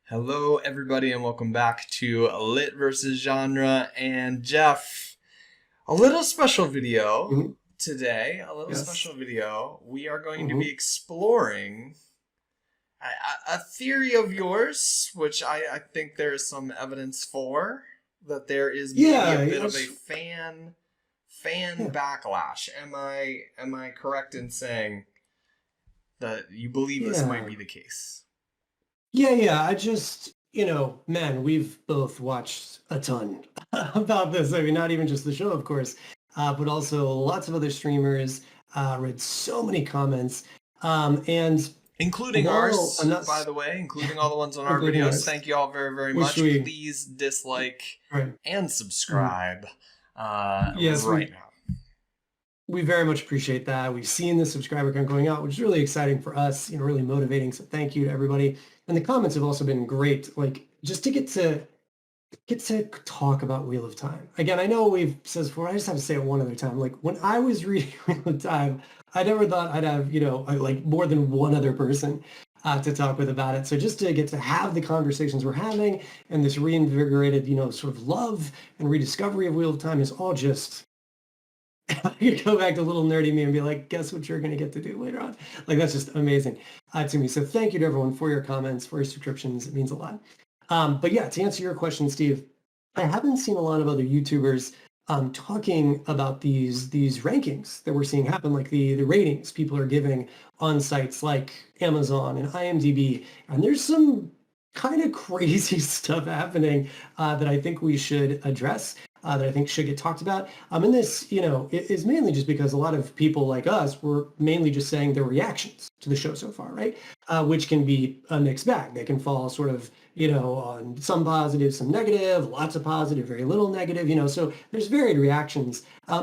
Hello, everybody, and welcome back to Lit versus Genre. And Jeff, a little special video today. Yes. We are going to be exploring a theory of yours, which I think there is some evidence for, that there is maybe a Yeah, bit of a yes. fan Yeah. backlash. Am I correct in saying that you believe this might Yeah. be the case? Yeah. Man, we've both watched a ton about this. I mean, not even just the show, of course, but also lots of other streamers, read so many comments. And Including while I'm ours, not by the way, including all the ones on our including videos. ours, Thank you all very, very which much. we, Please dislike right. and Mhm. subscribe Yes, right now. we very much appreciate that. We've seen the subscriber count going out, which is really exciting for us, really motivating. So thank you to everybody. And the comments have also been great. Like just to get to talk about Wheel of Time. Again, I know we've said this before, I just have to say it one other time. Like when I was reading Wheel of Time, I never thought I'd have, like more than one other person to talk with about it. So just to get to have the conversations we're having and this reinvigorated, sort of love and rediscovery of Wheel of Time is all just you go back to little nerdy me and be like, guess what you're going to get to do later on? Like, that's just amazing to me. So thank you to everyone for your comments, for your subscriptions. It means a lot. But yeah, to answer your question, Steve, I haven't seen a lot of other YouTubers talking about these rankings that we're seeing happen, like the ratings people are giving on sites like Amazon and IMDb. And there's some kind of crazy stuff happening that I think we should address, that I think should get talked about. And this, is mainly just because a lot of people like us were mainly just saying their reactions to the show so far, right? Which can be a mixed bag. They can fall sort of, on some positive, some negative, lots of positive, very little negative, so there's varied reactions,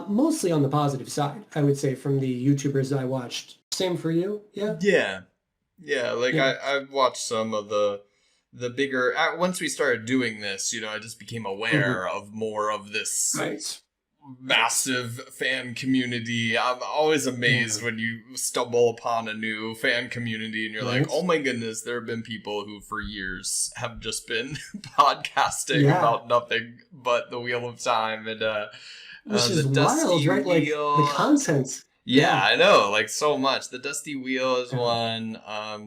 mostly on the positive side, I would say, from the YouTubers I watched. Same for you? Yeah? Yeah, yeah. Like Yeah. I've watched some of the bigger. Once we started doing this, I just became Mhm. aware of more of this Right. massive fan community. I'm always amazed Yeah. when you stumble upon a new fan community and you're like, oh Right? my goodness, there have been people who for years have just been podcasting Yeah. about nothing but the Wheel of Time and Which the is wild, Dusty right? Like the Wheel. content. Yeah, Yeah. I know, like so much. The Dusty Wheel is Yeah. one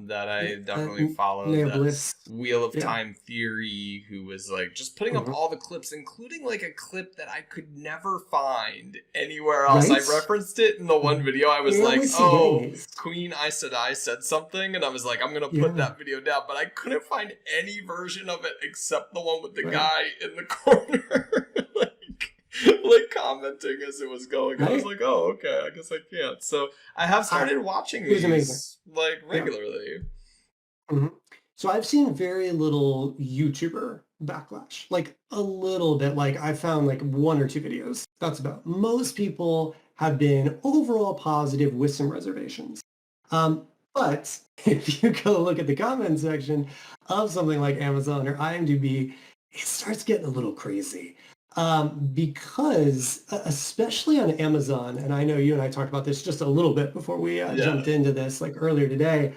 that I Uh, definitely followed. Nail The Bliss. Wheel of Yeah. Time Theory, who was like just putting up Mhm. all the clips, including like a clip that I could never find anywhere else. I Right? referenced it in the one video. I was We like, always see getting oh, these. Queen I said something, and I was like, I'm gonna put Yeah. that video down, but I couldn't find any version of it except the one with the Right. guy in the corner. Like commenting as it was going. I was Right? like, oh, okay, I guess I can't. So I have I, started watching it was amazing. these like Yeah. regularly. Mhm. So I've seen very little YouTuber backlash, like a little bit. Like I found like one or two videos. That's about. Most people have been overall positive with some reservations. But if you go look at the comment section of something like Amazon or IMDb, it starts getting a little crazy. Because especially on Amazon, and I know you and I talked about this just a little bit before we Yeah. jumped into this, like earlier today,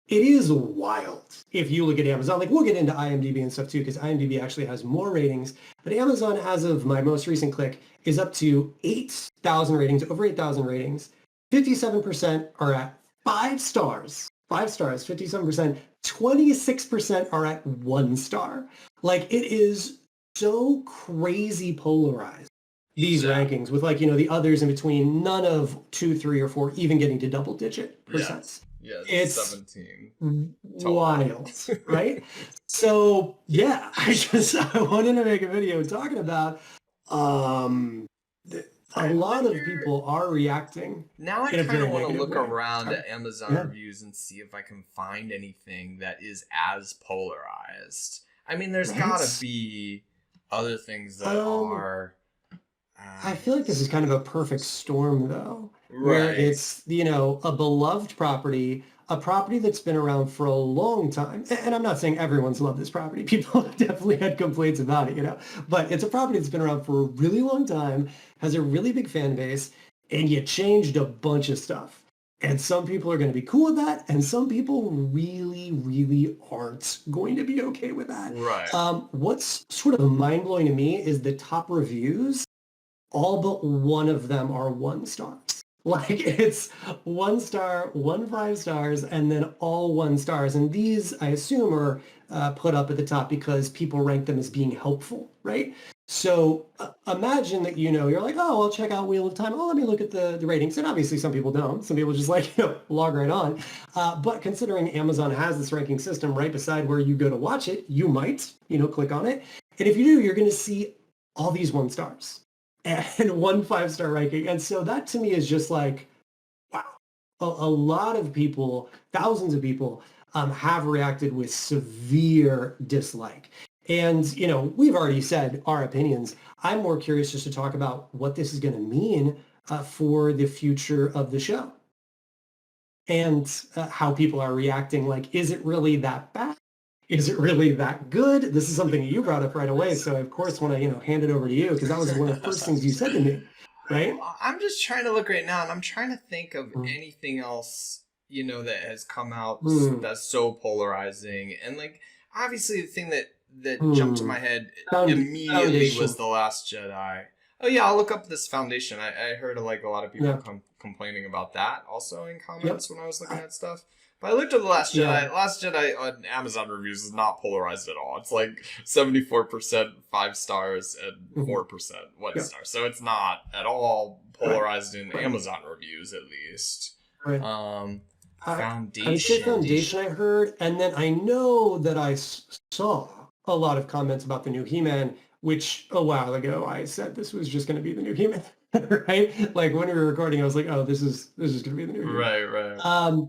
it is wild if you look at Amazon. Like we'll get into IMDb and stuff too, because IMDb actually has more ratings. But Amazon, as of my most recent click, is up to 8,000 ratings, over 8,000 ratings. 57% are at 5 stars. 5 stars, 57%. 26% are at 1 star. Like it is so crazy polarized, these Yeah. rankings, with like, the others in between, none of 2, 3, or 4 even getting to double digit Yes. percents. Yes. It's 17 total. wild, right? So yeah, I wanted to make a video talking about um a I lot of wonder. people are reacting Now I in a kind of very want to negative look way. around Sorry. at Amazon Yeah. reviews and see if I can find anything that is as polarized. I mean, there's gotta Right? be other things that Um, are. I feel like this is kind of a perfect storm, though, where Right. it's, a beloved property, a property that's been around for a long time. And I'm not saying everyone's loved this property. People have definitely had complaints about it, but it's a property that's been around for a really long time, has a really big fan base, and you changed a bunch of stuff. And some people are going to be cool with that, and some people really, really aren't going to be okay with that. Right. What's sort of mind-blowing to me is the top reviews, all but one of them are 1 stars. Like it's 1 star, 5 stars, and then all 1 stars. And these, I assume, are put up at the top because people rank them as being helpful, right? So imagine that, you're like, oh, I'll check out Wheel of Time. Oh, let me look at the ratings. And obviously some people don't. Some people just like, log right on. But considering Amazon has this ranking system right beside where you go to watch it, you might, click on it. And if you do, you're going to see all these 1 stars and 1 5-star ranking. And so that to me is just like, wow, a lot of people, thousands of people have reacted with severe dislike. And, we've already said our opinions. I'm more curious just to talk about what this is going to mean for the future of the show and how people are reacting. Like, is it really that bad? Is it really that good? This is something you brought up right away. So I, of course, want to, hand it over to you because that was one of the first things you said to me, right? I'm just trying to look right now, and I'm trying to think of Mm. anything else, that has come out Mm. that's so polarizing. And like, obviously, the thing that jumped to Mm. my head immediately was Foundation. The Last Jedi. Oh yeah, I'll look up this Foundation. I heard like a lot of people Yeah. complaining about that also in Yep. comments when I was looking at stuff. But I looked at The Last Yeah. Jedi. Last Jedi on Amazon reviews is not polarized at all. It's like 74% 5 stars and 4% one Yeah. star. So it's not at all polarized in Right. Amazon reviews, at least. Right. Foundation. I would say Foundation I heard, and then I know that I saw a lot of comments about the new He-Man, which a while ago I said this was just going to be the new He-Man, right? Like when we were recording, I was like, oh, this is going to be the new He-Man. Right.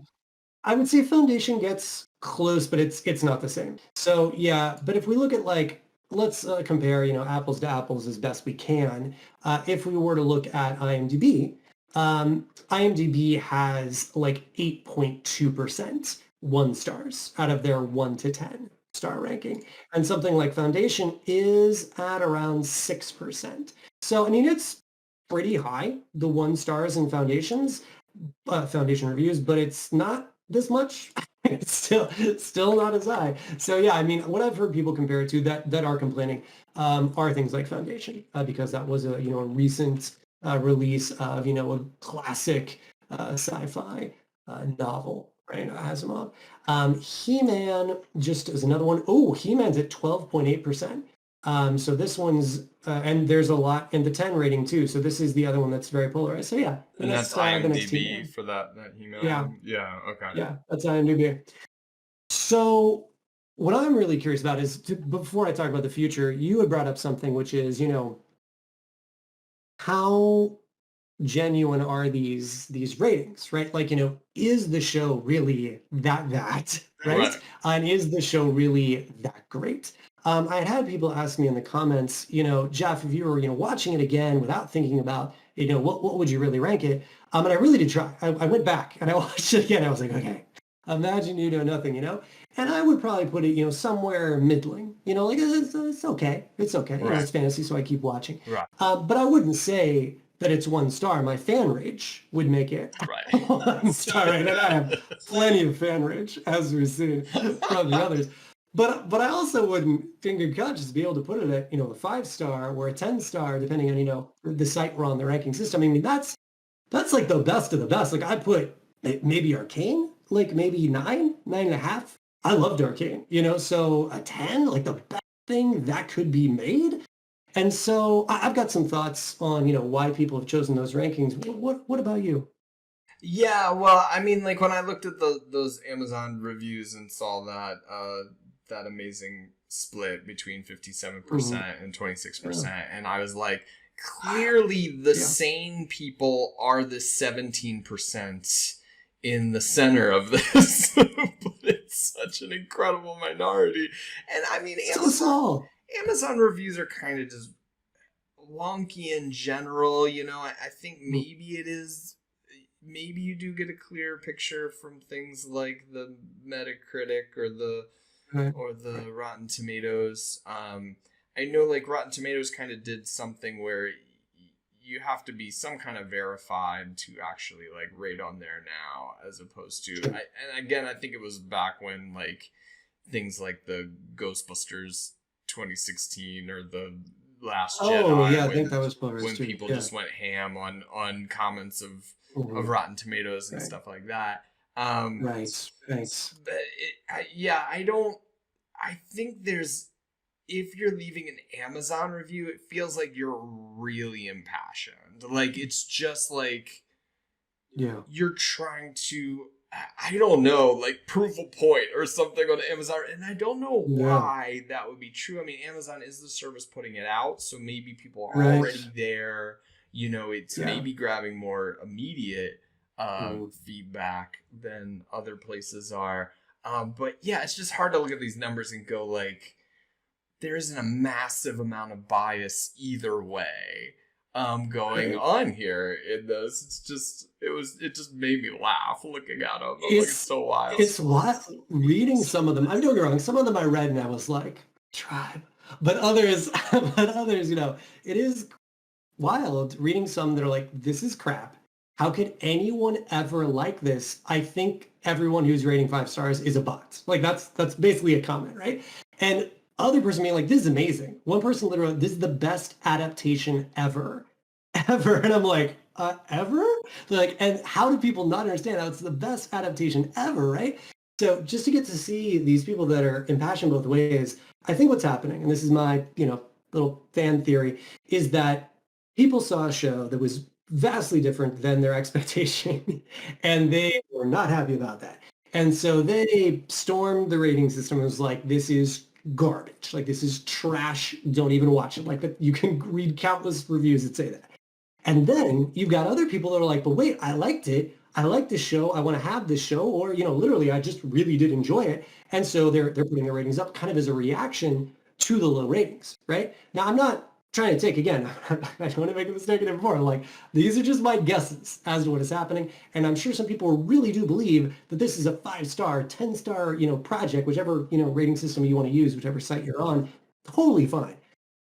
I would say Foundation gets close, but it's not the same. So yeah, but if we look at like, let's compare, apples to apples as best we can. If we were to look at IMDb, IMDb has like 8.2% 1 stars out of their 1 to 10 star ranking. And something like Foundation is at around 6%. So, I mean, it's pretty high, the 1 stars in Foundation reviews, but it's not this much. It's still not as high. So yeah, I mean, what I've heard people compare it to that are complaining are things like Foundation, because that was a recent release of a classic sci-fi novel, right? Asimov. He-Man just as another one. Oh, He-Man's at 12.8%. So this one's and there's a lot in the 10 rating too. So this is the other one that's very polarized. So yeah, And that's IMDb for that He-Man. Yeah. Okay. Yeah, that's IMDb. So what I'm really curious about is before I talk about the future, you had brought up something which is, how genuine are these ratings, right? Like, is the show really that, right? And is the show really that great? I had people ask me in the comments, Jeff, if you were, watching it again without thinking about, what would you really rank it? And I really did try. I went back and I watched it again. I was like, okay, imagine you know nothing, and I would probably put it, somewhere middling, like it's okay. It's okay. Right. It's fantasy, so I keep watching. Right. But I wouldn't say that it's 1 star. My fan rage would make it 1 star, right? And I have plenty of fan rage, as we've seen from the others. But I also wouldn't, in good conscience, be able to put it at, a 5-star or a 10-star, depending on, the site we're on, the ranking system. I mean, that's like the best of the best. Like I put maybe Arcane, like maybe 9.5. I loved Arcane, so a 10, like the best thing that could be made. And so I've got some thoughts on, why people have chosen those rankings. What about you? Yeah, well, I mean, like when I looked at those Amazon reviews and saw that amazing split between 57% and 26%, and I was like, clearly the sane people are the 17% in the center of this, but it's such an incredible minority. And I mean, Amazon reviews are kind of just wonky in general. I think maybe it is. Maybe you do get a clear picture from things like the Metacritic or the Rotten Tomatoes. I know like Rotten Tomatoes kind of did something where you have to be some kind of verified to actually like rate on there now, as opposed to, and again, I think it was back when like things like the Ghostbusters 2016 or the Last Oh Jedi, yeah, I think that was when polarized too. people Yeah. just went ham on comments of Mhm. Rotten Tomatoes and Right. stuff like that. Um, Right. Right. but yeah, I don't. I think there's, if you're leaving an Amazon review, it feels like you're really impassioned. Like it's just like Yeah. you're trying to, I don't know, like prove a point or something on Amazon. And I don't know Yeah. why that would be true. I mean, Amazon is the service putting it out, so maybe people are Right. already there. You know, it's Yeah. maybe grabbing more immediate Mhm. feedback than other places are. But yeah, it's just hard to look at these numbers and go like, there isn't a massive amount of bias either way going Right. on here in this. It just made me laugh looking at them. I'm like, it's It's so wild. it's what reading some of them. I'm doing it wrong. Some of them I read and I was like, tribe. But others, but others, it is wild reading some that are like, this is crap. How could anyone ever like this? I think everyone who's rating 5 stars is a bot. Like that's basically a comment, right? And other person being like, this is amazing. One person literally, this is the best adaptation ever. Ever. And I'm like, ever? They're like, and how do people not understand how it's the best adaptation ever, right? So just to get to see these people that are impassioned both ways, I think what's happening, and this is my, little fan theory, is that people saw a show that was vastly different than their expectation, and they were not happy about that. And so they stormed the rating system and was like, this is garbage. Like, this is trash. Don't even watch it. Like, that you can read countless reviews that say that. And then you've got other people that are like, but wait, I liked it. I like this show. I want to have this show. Or, literally, I just really did enjoy it. And so they're putting their ratings up kind of as a reaction to the low ratings, right? Now, I'm not trying to take, again, I don't want to make a mistake anymore. Like, these are just my guesses as to what is happening. And I'm sure some people really do believe that this is a 5-star, 10-star, project, whichever, rating system you want to use, whichever site you're on, totally fine.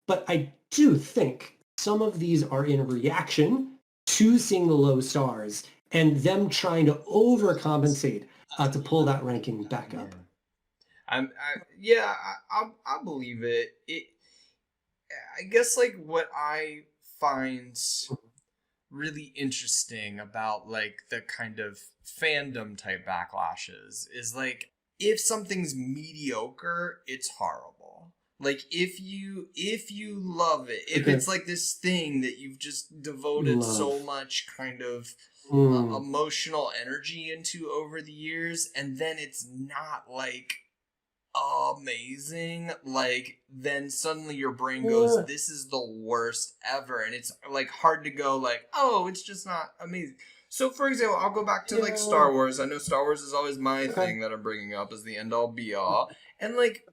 But I do think some of these are in reaction to seeing the low stars and them trying to overcompensate to pull that ranking back up. Yeah, I believe it. I guess like what I find really interesting about like the kind of fandom type backlashes is like, if something's mediocre, it's horrible. Like if you love it, if it's like this thing that you've just devoted so much kind of emotional energy into over the years, and then it's not like amazing, like then suddenly your brain goes, this is the worst ever, and it's like hard to go like, oh, it's just not amazing. So for example, I'll go back to like Star Wars. I know Star Wars is always my thing that I'm bringing up as the end all be all, and like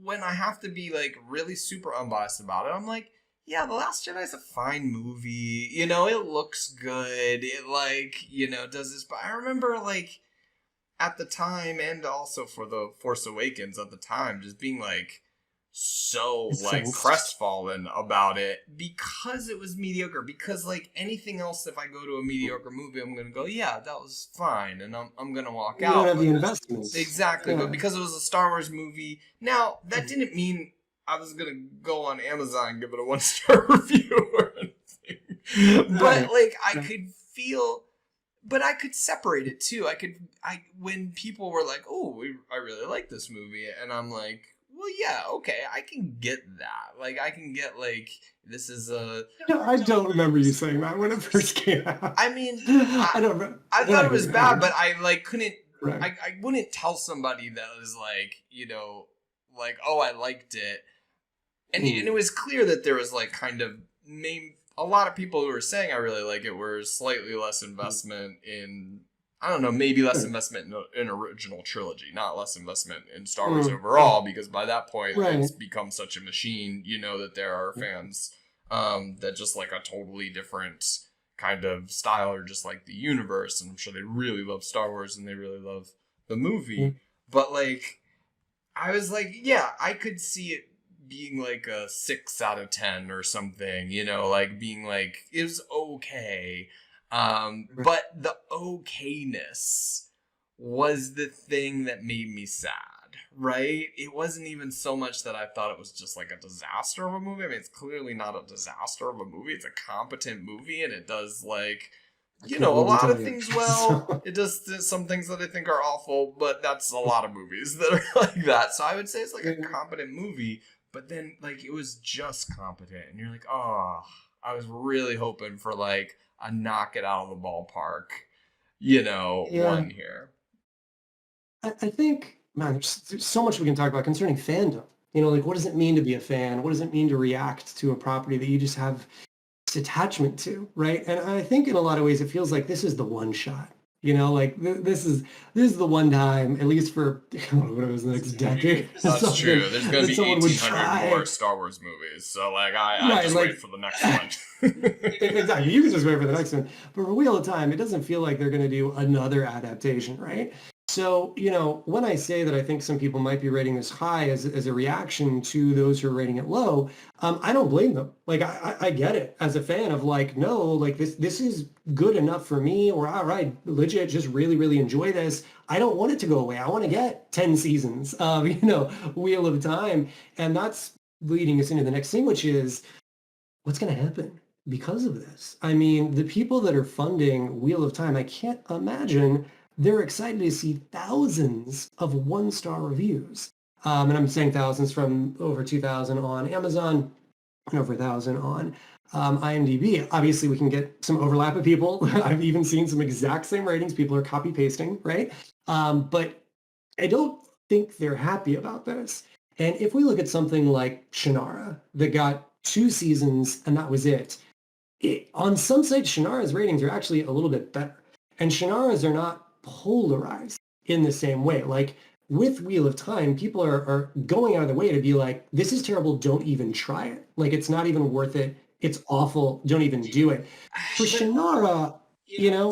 when I have to be like really super unbiased about it, I'm like, yeah, The Last Jedi is a fine movie, it looks good, it like, does this, but I remember like at the time, and also for The Force Awakens at the time, just being like so like crestfallen about it because it was mediocre. Because like anything else, if I go to a mediocre movie, I'm gonna go, yeah, that was fine, and I'm gonna walk out. You don't have the investments. Exactly, but because it was a Star Wars movie, now that didn't mean I was gonna go on Amazon and give it a 1-star review or anything. But like I could feel. But I could separate it too. When people were like, "Oh, I really like this movie," and I'm like, "Well, yeah, okay, I can get that. Like, I can get like this is a." I don't remember you saying that when it first came out. I mean, I don't remember. I thought it was bad, but I like couldn't. Right. I wouldn't tell somebody that was like, like, oh, I liked it, and it was clear that there was like kind of a lot of people who were saying I really like it were slightly less investment in, I don't know, maybe less investment in original trilogy, not less investment in Star Wars overall, because by that point it's become such a machine, that there are fans that just like a totally different kind of style or just like the universe, and I'm sure they really love Star Wars and they really love the movie. But like I was like, yeah, I could see it being like a 6 out of 10 or something, you know, like being like it was okay. Right. But the okayness was the thing that made me sad, right? It wasn't even so much that I thought it was just like a disaster of a movie. I mean, it's clearly not a disaster of a movie. It's a competent movie, and it does like, I you can't know, a wait to lot tell of you. things well. So, It does some things that I think are awful, but that's a lot of movies that are like that. So I would say it's like a yeah. competent movie, but then like it was just competent, and you're like, oh, I was really hoping for like a knock it out of the ballpark, you know, Yeah. one here. I think, man, there's so much we can talk about concerning fandom. Like what does it mean to be a fan? What does it mean to react to a property that you just have this attachment to, right? And I think in a lot of ways it feels like this is the one shot. Like this is the one time, at least for what it was the next decade or That's something, true. There's gonna that be someone would 1,800 more try. Star Wars movies, so like I Right, just wait like for the next one. exactly. You can just wait for the next one. But for Wheel of Time, it doesn't feel like they're going to do another adaptation, right? So, when I say that I think some people might be rating this high as a reaction to those who are rating it low, I don't blame them. Like, I get it as a fan of like, no, like this is good enough for me, or all right, legit, just really, really enjoy this. I don't want it to go away. I want to get 10 seasons of, Wheel of Time. And that's leading us into the next thing, which is what's going to happen because of this? I mean, the people that are funding Wheel of Time, I can't imagine they're excited to see thousands of one-star reviews. And I'm saying thousands from over 2,000 on Amazon and over 1,000 on IMDb. Obviously, we can get some overlap of people. I've even seen some exact same ratings. People are copy pasting, right? But I don't think they're happy about this. And if we look at something like Shannara, that got 2 seasons and that was on some sites, Shannara's ratings are actually a little bit better. And Shannara's are not polarized in the same way. Like with Wheel of Time, people are going out of their way to be like, this is terrible, don't even try it. Like it's not even worth it. It's awful, don't even do it. For But Shannara,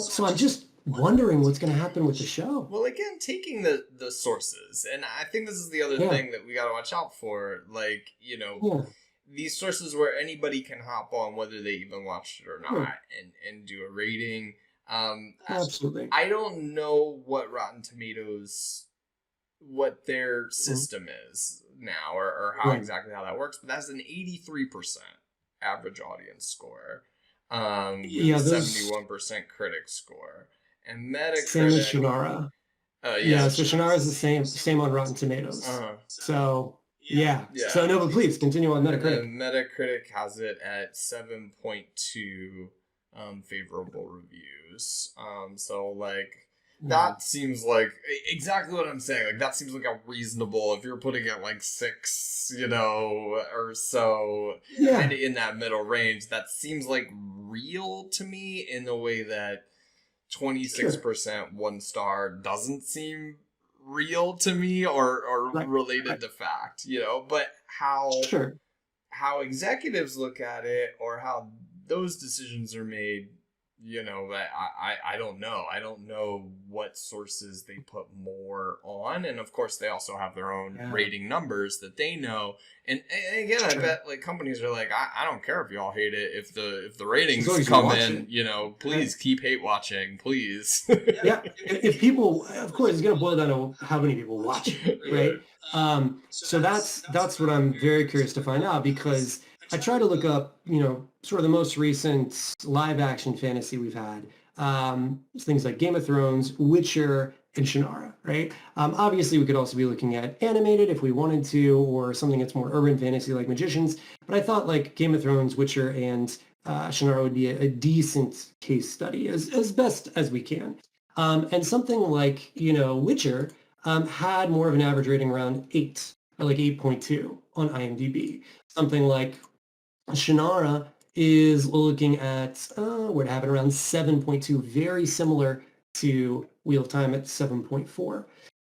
so I'm just wondering what's going to happen with the show. well, again, taking the sources, and I think this is the other Yeah, thing that we got to watch out for. Like, you know, yeah, these sources where anybody can hop on, whether they even watched it or sure, not, and do a rating. Um, absolutely. I don't know what Rotten Tomatoes, what their Mhm. system is now, or how Right. exactly how that works, but that's an 83% average audience score, with a Yeah, those 71% critic score, and same as Metacritic. Shannara. Yeah. Yeah, so Shannara is the same on Rotten Tomatoes. Uh, So yeah. So yeah. no, but please continue on And Metacritic. then Metacritic has it at 7.2 favorable reviews. So like Mm. that seems like exactly what I'm saying. Like that seems like a reasonable if you're putting it like 6, you know, or so kind Yeah, of in that middle range. That seems like real to me in the way that sure. 26% 1 star doesn't seem real to me or Right. related Right. to fact, you know, but Sure. how executives look at it or how those decisions are made, you know, that I don't know. I don't know what sources they put more on. And of course they also have their own Yeah. rating numbers that they know. And again, I Sure. bet like companies are like, I don't care if y'all hate it. If the As long ratings as you come watch in, it. you know, Right. please keep hate watching, please. Yeah. If people, of course, it's going to boil down to how many people watch it, Right. right? So that's what I'm very curious to find out because I try to look up, sort of the most recent live action fantasy we've had. Things like Game of Thrones, Witcher, and Shannara, right? Obviously, we could also be looking at animated if we wanted to, or something that's more urban fantasy like Magicians. But I thought like Game of Thrones, Witcher, and Shannara would be a decent case study as best as we can. And something like, Witcher had more of an average rating around 8 or like 8.2 on IMDb. Something like Shannara is looking at, we're having around 7.2, very similar to Wheel of Time at 7.4.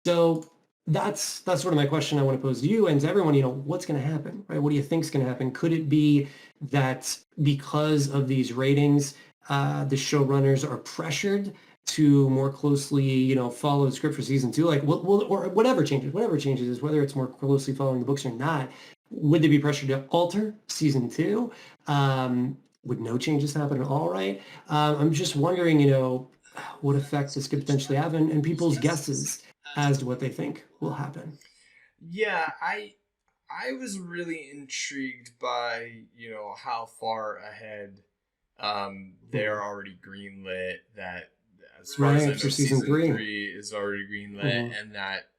So that's sort of my question I want to pose to you and to everyone, what's going to happen, right? What do you think is going to happen? Could it be that because of these ratings, the showrunners are pressured to more closely, follow the script for season two? Like, or whatever changes, is whether it's more closely following the books or not, would they be pressured to alter season two? Would no changes happen at all, right? I'm just wondering, what effect this could potentially have and people's guesses as to what they think will happen. Yeah, I was really intrigued by, how far ahead they're Mhm. already greenlit, that as far as I Right, know for season season three. 3 is already greenlit, Mhm. and that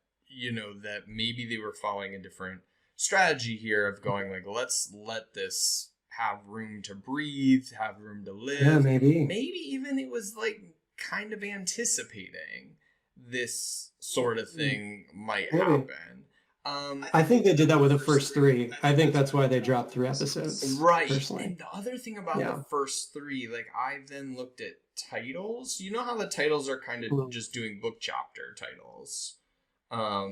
that maybe they were following a different strategy here of going like, let's let this have room to breathe, have room to Yeah, live. maybe. Maybe even it was like kind of anticipating this sort of Mm, thing might maybe. happen. Um, I think they did that with the first three. I think that's why they dropped three episodes, right. personally. And the other thing about the Yeah. first three, like I then looked at titles. You know how the titles are kind of Mm. just doing book chapter titles,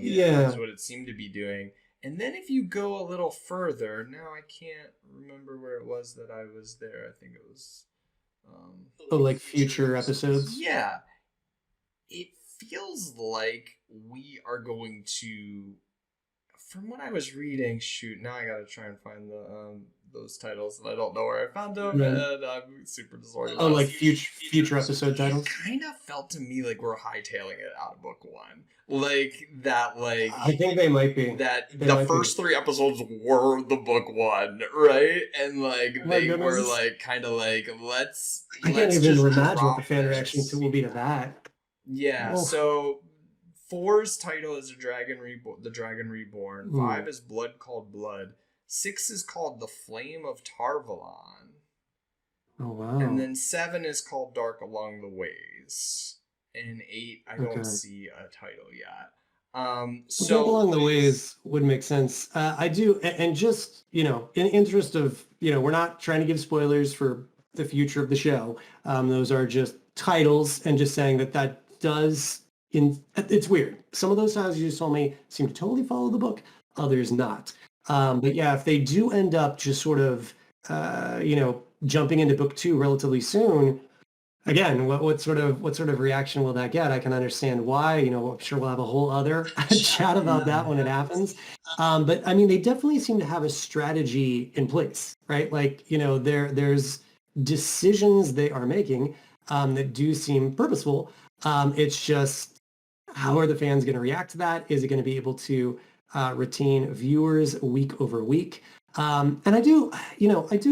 is Yeah. what it seemed to be doing. And then if you go a little further, now I can't remember where it was that I was there. I think it was, um, Oh, like future episodes. yeah. It feels like we are going to, from what I was reading, shoot, now I gotta try and find the those titles, and I don't know where I found them, Right. and I'm super Oh, disorganized. like future episode It titles. kind of felt to me like we're hightailing it out of book one, like that, I think they might be. that They the might be. first three episodes were the book one, right? And Oh like my they were goodness. like kind of like I can't let's even just imagine what the drop fan reaction this. will be to that. Yeah, Oh. so four's title is The Dragon Reborn. Hmm. Five is Blood Called Blood. Six is called The Flame of Tarvalon. Oh, And wow. then seven is called Dark Along the Ways. And eight, I don't Okay. see a title yet. Well, Dark So Along the Ways would make sense. I do, and just, in interest of, we're not trying to give spoilers for the future of the show. Those are just titles and just saying that does, it's weird. Some of those titles you just told me seem to totally follow the book, others not. But yeah, if they do end up just sort of, jumping into book two relatively soon, again, what sort of reaction will that get? I can understand why. I'm sure we'll have a whole other chat about that when it happens. But I mean, they definitely seem to have a strategy in place, right? Like, there's decisions they are making that do seem purposeful. It's just how are the fans going to react to that? Is it going to be able to retain viewers week over week? And I do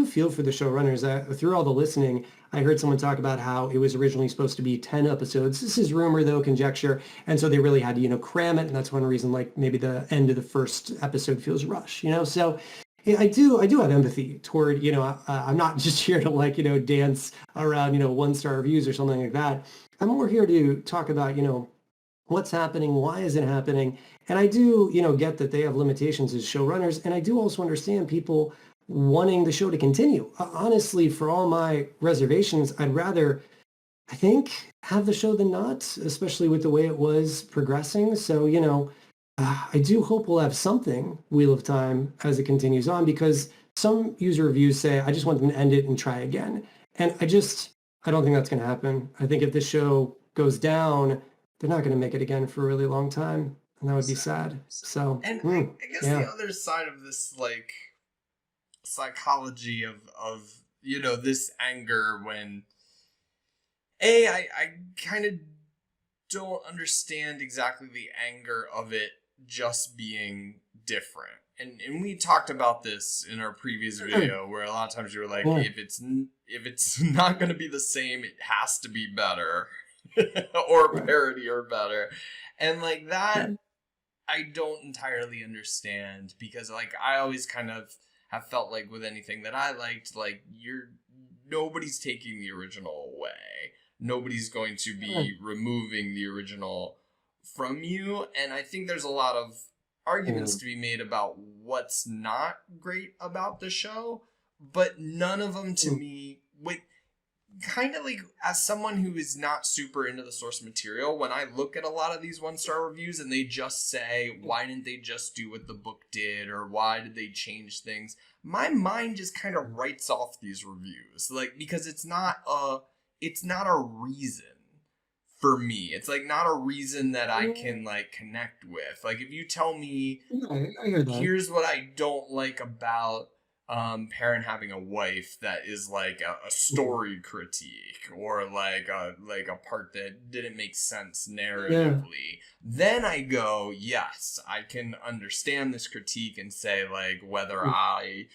feel for the showrunners. Through all the listening, I heard someone talk about how it was originally supposed to be 10 episodes. This is rumor, though, conjecture. And so they really had to, cram it. And that's one reason, like, maybe the end of the first episode feels rushed. So yeah, I do have empathy toward, I'm not just here to, like, dance around, one-star reviews or something like that. I'm more here to talk about, what's happening, why is it happening? And I do, get that they have limitations as showrunners, and I do also understand people wanting the show to continue. Honestly, for all my reservations, I'd rather, I think, have the show than not, especially with the way it was progressing. So, I do hope we'll have something Wheel of Time as it continues on, because some user reviews say, I just want them to end it and try again. And I don't think that's going to happen. I think if this show goes down, they're not going to make it again for a really long time. And that would be sad. So, and I guess the yeah. other side of this like psychology of this anger when I kind of don't understand exactly the anger of it just being different. And we talked about this in our previous video where a lot of times you were like, Yeah. if it's not going to be the same, it has to be better or a Right. parody or better. And like that Right. I don't entirely understand, because like I always kind of have felt like with anything that I liked, like nobody's taking the original away. Nobody's going to Right. be removing the original from you. And I think there's a lot of arguments Yeah. to be made about what's not great about the show, but none of them to Mm. me with kind of like, as someone who is not super into the source material, when I look at a lot of these 1-star reviews and they just say, why didn't they just do what the book did, or why did they change things, my mind just kind of writes off these reviews, like, because it's not a reason for me. It's like not a reason that I can like connect with. Like if you tell me, Yeah, I hear that. here's what I don't like about Perrin having a wife that is like a story critique or like a part that didn't make sense Yeah, narratively, then I go, yes, I can understand this critique and say like whether I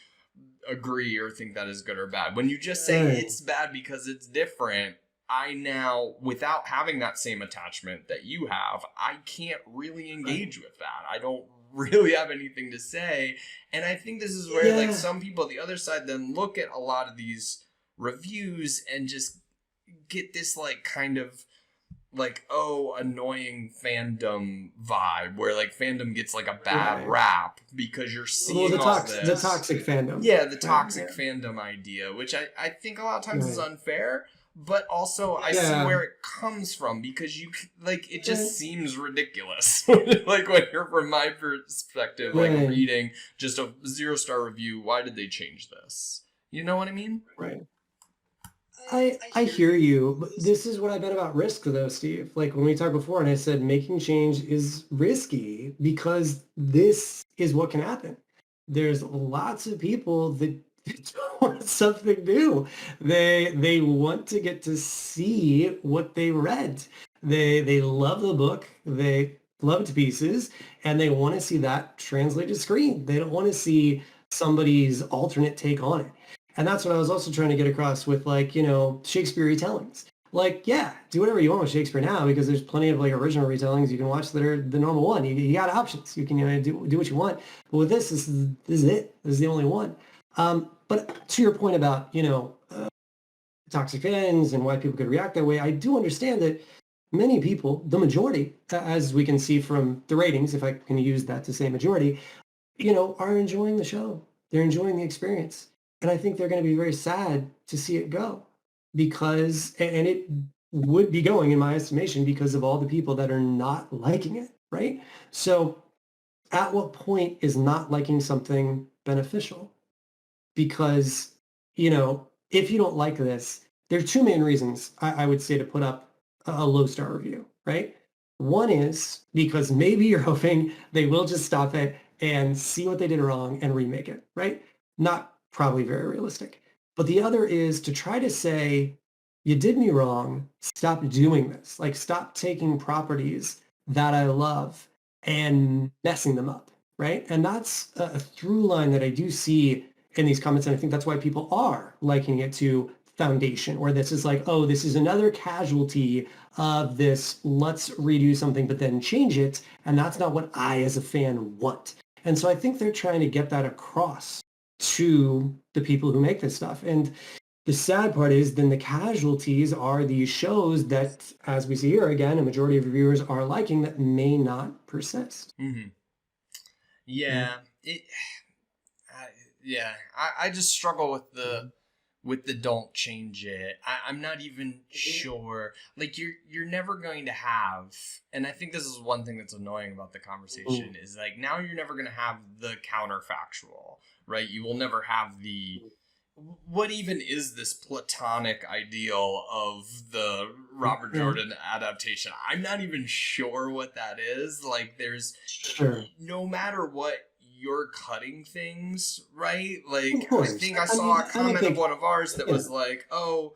agree or think that is good or bad. When you just say right, it's bad because it's different, I now, without having that same attachment that you have, I can't really right. engage with that. I don't really have anything to say. And I think this is where like Yeah, some people on the other side then look at a lot of these reviews and just get this like kind of like, oh, annoying fandom vibe where like fandom gets like a bad right. rap because you're Well, seeing all the this. toxic fandom, Yeah, the right? toxic fandom idea, which I think a lot of times is Right. unfair, but also I see Yeah. where it comes from because you like it Right. just seems ridiculous. Like when you're from my perspective, like Right. reading just a 0-star review, why did they change this? You know what I mean? Right. I hear you, but this is what I bet about risk though, Steve. Like when we talked before and I said making change is risky because this is what can happen. There's lots of people that want something new. They want to get to see what they read. They love the book. They love it to pieces and they want to see that translated to screen. They don't want to see somebody's alternate take on it. And that's what I was also trying to get across with like, Shakespeare retellings. Like, yeah, do whatever you want with Shakespeare now because there's plenty of like original retellings you can watch that are the normal one. You got options. You can do what you want. But with this is it. This is the only one. But to your point about, toxic fans and why people could react that way, I do understand that many people, the majority, as we can see from the ratings, if I can use that to say majority, are enjoying the show. They're enjoying the experience. And I think they're going to be very sad to see it go because, and it would be going in my estimation because of all the people that are not liking it, right? So at what point is not liking something beneficial? Because, if you don't like this, there are two main reasons I would say to put up a low star review, right? One is because maybe you're hoping they will just stop it and see what they did wrong and remake it, right? Not probably very realistic. But the other is to try to say, you did me wrong. Stop doing this. Like, stop taking properties that I love and messing them up, right? And that's a through line that I do see in these comments. And I think that's why people are likening it to Foundation, or this is like, oh, this is another casualty of this, let's redo something, but then change it. And that's not what I as a fan want. And so I think they're trying to get that across to the people who make this stuff. And the sad part is then the casualties are these shows that, as we see here again, a majority of reviewers are liking that may not persist. Mm-hmm. Yeah. Yeah. I, yeah. I just struggle with the don't change it. I'm not even sure. Like you're never going to have, and I think this is one thing that's annoying about the conversation is like now you're never going to have the counterfactual, right? You will never have the what even is this platonic ideal of the Robert Yeah, Jordan adaptation? I'm not even sure what that is. Like there's sure. no matter what you're cutting things, right? Of Like I course. think I I mean, saw a I don't comment of think, one of ours that yeah, was like, "Oh,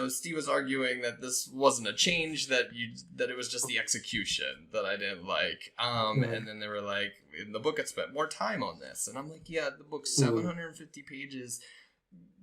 Steve was arguing that this wasn't a change that it was just the execution that I didn't like." right. And then they were like, "In the book it spent more time on this." And I'm like, "Yeah, the book's Mm, 750 pages.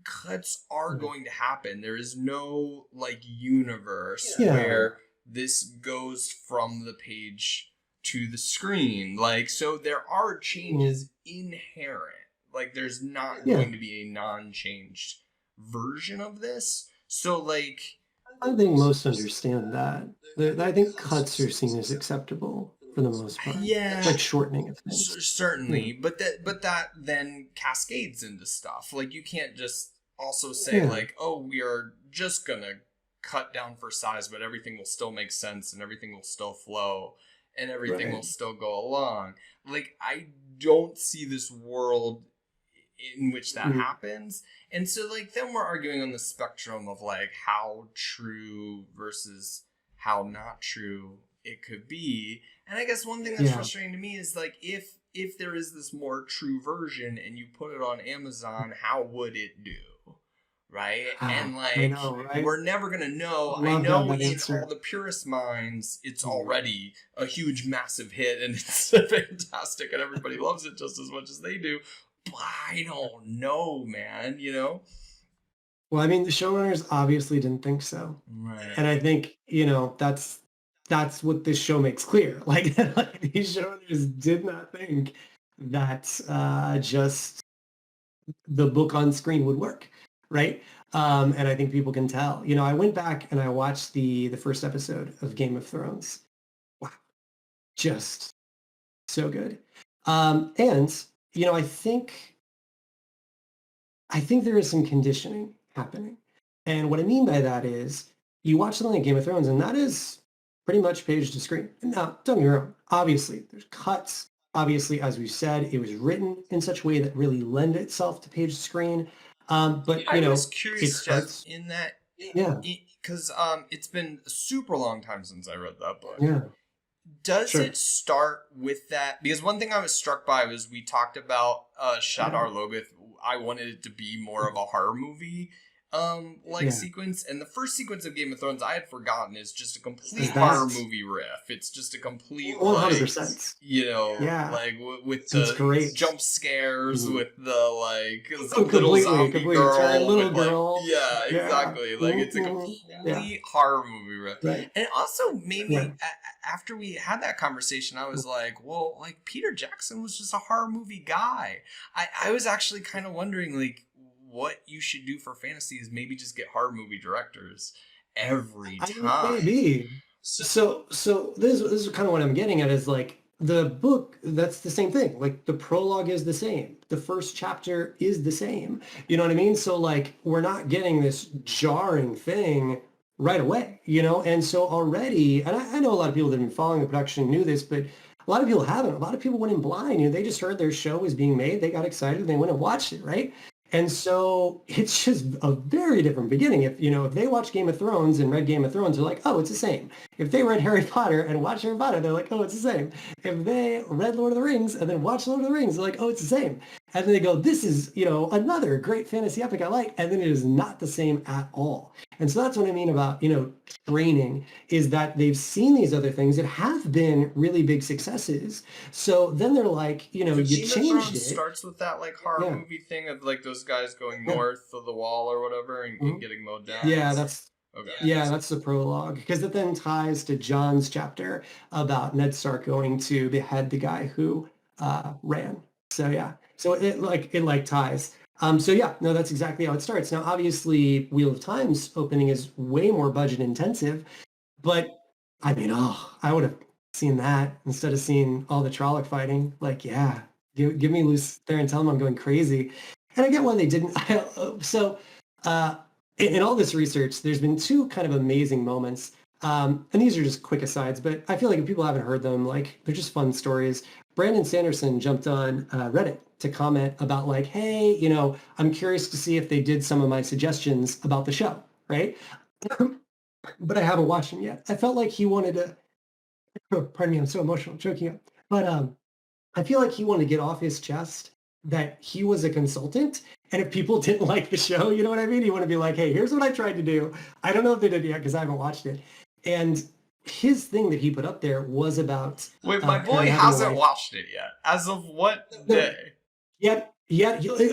Cuts are right. going to happen. There is no like universe Yeah. where this goes from the page to the screen. Like so there are Mm, changes inherent. Like there's not yeah. going to be a non-changed version of this. So like I think most understand that. I think cuts are seen as acceptable for the most part, yeah, like shortening of things. Yeah. certainly, but that then cascades into stuff. Like you can't just also say Yeah. like, oh, we are just gonna cut down for size, but everything will still make sense and everything will still flow and everything will Right. still go along. Like I don't see this world in which that Mm, happens. And so like then we're arguing on the spectrum of like how true versus how not true it could be. And I guess one thing that's Yeah. frustrating to me is like if there is this more true version and you put it on Amazon, how would it do? Right? And I like know, right? we're never gonna know. I Love to have know that in answer. all the purest minds it's Mm. already a huge massive hit and it's fantastic and everybody loves it just as much as they do. But I don't know, man, you know? Well, I mean, the showrunners obviously didn't think so. Right. And I think, that's what this show makes clear. Like these showrunners did not think that just the book on screen would work, right? And I think people can tell. I went back and I watched the first episode of Game of Thrones. Wow, just so good. And I think there is some conditioning happening. And what I mean by that is you watch something like Game of Thrones, and that is pretty much page to screen. Now, don't get me wrong. Obviously, there's cuts. Obviously, as we said, it was written in such a way that really lend itself to page to screen. But, I was it curious, Jeff, starts. in that Yeah, because it's been a super long time since I read that book. yeah, Does sure. it start with that? Because one thing I was struck by was we talked about Shadar Logoth. I wanted it to be more of a horror movie Yeah. sequence. And the first sequence of Game of Thrones I had forgotten is just a complete Is horror that movie riff. It's just a complete 100%? like Yeah, with it's the great. jump scares, Mhm. with the like Oh, little completely, zombie completely. Turn girl, little with like girl. yeah, Yeah. exactly. Like it's a Yeah. complete horror movie riff. Right. And it also made Yeah. me, after we had that conversation, I was like, well, like Peter Jackson was just a horror movie guy. I was actually kind of wondering, like, what you should do for fantasy is maybe just get horror movie directors every I mean, time. maybe. So this is kind of what I'm getting at is like the book, that's the same thing. Like the prologue is the same. The first chapter is the same. You know what I mean? So like we're not getting this jarring thing right away, And so already, and I know a lot of people that have been following the production knew this, but a lot of people haven't. A lot of people went in blind. They just heard their show was being made. They got excited. They went and watched it, right? And so it's just a very different beginning. If they watch Game of Thrones and read Game of Thrones, they're like, oh, it's the same. If they read Harry Potter and watched Harry Potter, they're like, oh, it's the same. If they read Lord of the Rings and then watched Lord of the Rings, they're like, oh, it's the same. And then they go, this is, another great fantasy epic I like. And then it is not the same at all. And so that's what I mean about, training, is that they've seen these other things that have been really big successes. So then they're like, you Game of changed Thrones it. starts with that like horror Yeah. movie thing of like those guys going Yeah. north of the wall or whatever and Mhm. getting mowed down. Yeah, that's Okay. Yeah, that's the prologue, because it then ties to John's chapter about Ned Stark going to behead the guy who ran. So yeah, so it ties. So yeah, no, that's exactly how it starts. Now, obviously, Wheel of Time's opening is way more budget intensive, but I mean, I would have seen that instead of seeing all the Trolloc fighting. Like, yeah, give me Luce there and tell them I'm going crazy. And I get why they didn't. So. In all this research, there's been two kind of amazing moments. And these are just quick asides, but I feel like if people haven't heard them, like they're just fun stories. Brandon Sanderson jumped on Reddit to comment about like, hey, I'm curious to see if they did some of my suggestions about the show, right? But I haven't watched them yet. I felt like he wanted to, pardon me, I'm so emotional, choking up. But I feel like he wanted to get off his chest that he was a consultant. And if people didn't like the show, you know what I mean? You want to be like, hey, here's what I tried to do. I don't know if they did yet because I haven't watched it. And his thing that he put up there was about Wait, my boy having a hasn't wife. watched it yet. As of what No, day?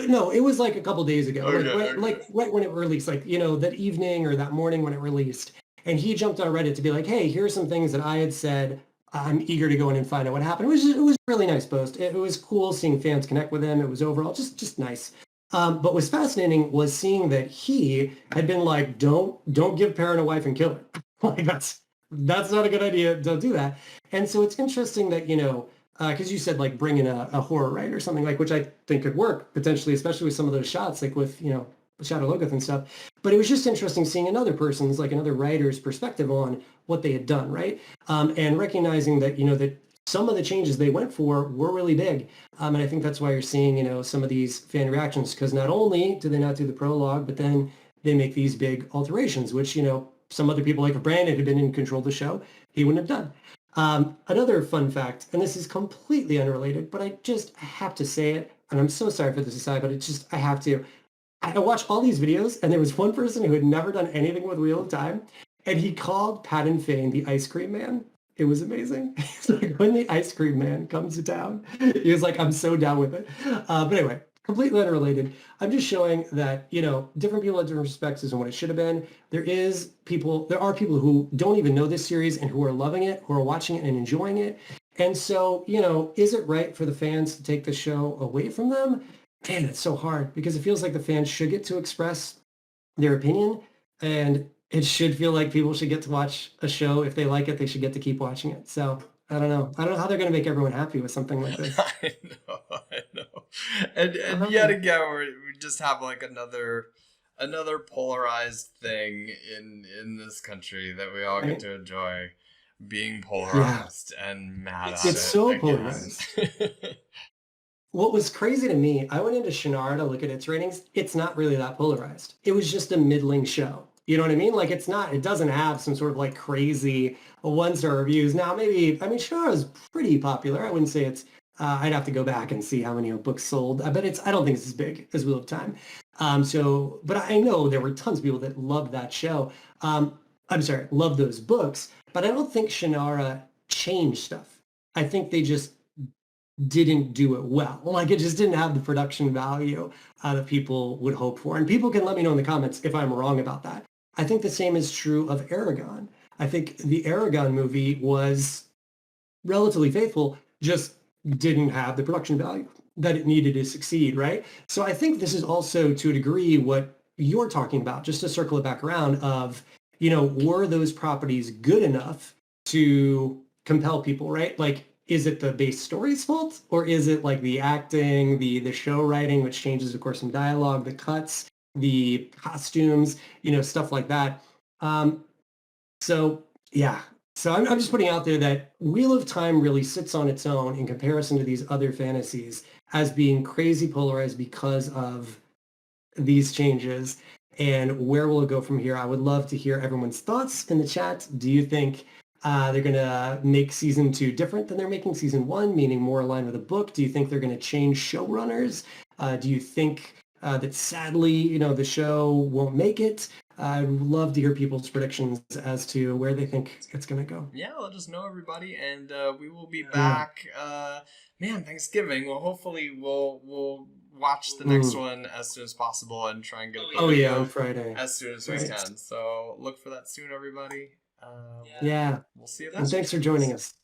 no, it was like a couple days ago, Okay, like right when it released, like that evening or that morning when it released. And he jumped on Reddit to be like, hey, here's some things that I had said. I'm eager to go in and find out what happened. It was a really nice post. It was cool seeing fans connect with him. It was overall just nice. But what was fascinating was seeing that he had been like, don't give Perrin a wife and kill her. Like that's not a good idea. Don't do that. And so it's interesting that, because you said like bring in a horror writer or something, like, which I think could work potentially, especially with some of those shots, like with, Shadow Logoth and stuff. But it was just interesting seeing another writer's perspective on what they had done, right? And recognizing that, that some of the changes they went for were really big. And I think that's why you're seeing, some of these fan reactions, because not only do they not do the prologue, but then they make these big alterations, which, some other people, like if Brandon had been in control of the show, he wouldn't have done. Another fun fact, and this is completely unrelated, but I have to say it, and I'm so sorry for this aside, but I have to. I watched all these videos, and there was one person who had never done anything with Wheel of Time, and he called Patton Fane the ice cream man. It was amazing. It's like when the ice cream man comes to town, he was like, I'm so down with it. But anyway, completely unrelated. I'm just showing that, different people have different perspectives on what it should have been. There are people who don't even know this series and who are loving it, who are watching it and enjoying it. And so, is it right for the fans to take the show away from them? Man, it's so hard because it feels like the fans should get to express their opinion, and it should feel like people should get to watch a show. If they like it, they should get to keep watching it. So I don't know. I don't know how they're going to make everyone happy with something like this. I know. And yet again, we just have like another polarized thing in this country that we all get to enjoy, being polarized and mad at it. It's so again. polarized. What was crazy to me, I went into Shannara to look at its ratings. It's not really that polarized. It was just a middling show. You know what I mean? Like it doesn't have some sort of like crazy one-star reviews. Now maybe, I mean, Shannara is pretty popular. I wouldn't say I'd have to go back and see how many books sold. I don't think it's as big as Wheel of Time. But I know there were tons of people that loved that show. I'm sorry, loved those books, but I don't think Shannara changed stuff. I think they just didn't do it well. Like it just didn't have the production value that people would hope for. And people can let me know in the comments if I'm wrong about that. I think the same is true of Aragon. I think the Aragon movie was relatively faithful, just didn't have the production value that it needed to succeed, right? So I think this is also to a degree what you're talking about, just to circle it back around of, were those properties good enough to compel people, right? Like, is it the base story's fault, or is it like the acting, the show writing, which changes, of course, some dialogue, the cuts, the costumes, stuff like that. So yeah, so I'm just putting out there that Wheel of Time really sits on its own in comparison to these other fantasies as being crazy polarized because of these changes. And where will it go from here? I would love to hear everyone's thoughts in the chat. Do you think they're going to make season 2 different than they're making season 1, meaning more aligned with the book? Do you think they're going to change showrunners? Do you think that sadly, the show won't make it? I'd love to hear people's predictions as to where they think it's going to go. Yeah, let us know, everybody, and we will be back. Thanksgiving. Well, hopefully we'll watch the next one as soon as possible and try and get a on Friday as soon as we can. So look for that soon, everybody. Yeah. We'll see you then. And thanks for joining us.